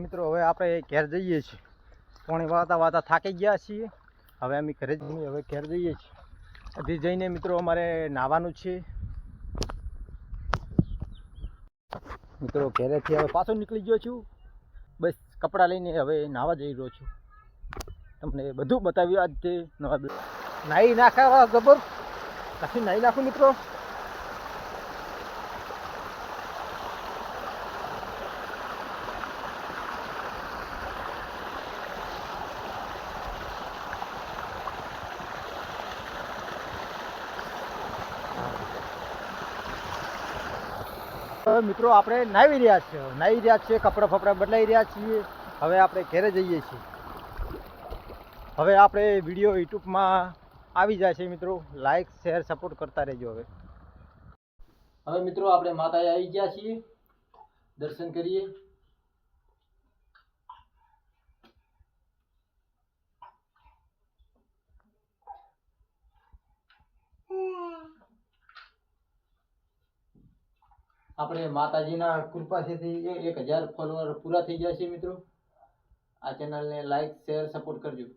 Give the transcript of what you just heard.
મિત્રો હવે આપણે ઘેર જઈએ છીએ. પોણી વાતા વાતા થાકી ગયા છીએ. હવે અમે ઘરે જઈને હવે ઘેર જઈએ છીએ. હજી જઈને મિત્રો અમારે નાહવાનું છે. મિત્રો ઘેરેથી હવે પાછો નીકળી ગયો છું. બસ કપડાં લઈને હવે નાહવા જઈ રહ્યો છું. તમને બધું બતાવ્યું આજ તે નવા નાહી નાખવા જબર કશું નાહી નાખું મિત્રો. મિત્રો આપણે નાહી રહ્યા છીએ કપડાં ફપડા બદલાઈ રહ્યા છીએ. હવે આપણે ઘરે જઈએ છીએ. હવે આપણે વિડીયો યુટ્યુબમાં આવી જાય છે મિત્રો. લાઈક શેર સપોર્ટ કરતા રહેજો. હવે મિત્રો આપણે માતાએ આવી ગયા છીએ. દર્શન કરીએ. આપણે માતાજીના કૃપાથી 1000 ફોલોવર પૂરા થઈ ગયા છે મિત્રો. આ ચેનલને લાઈક શેર સપોર્ટ કરજો.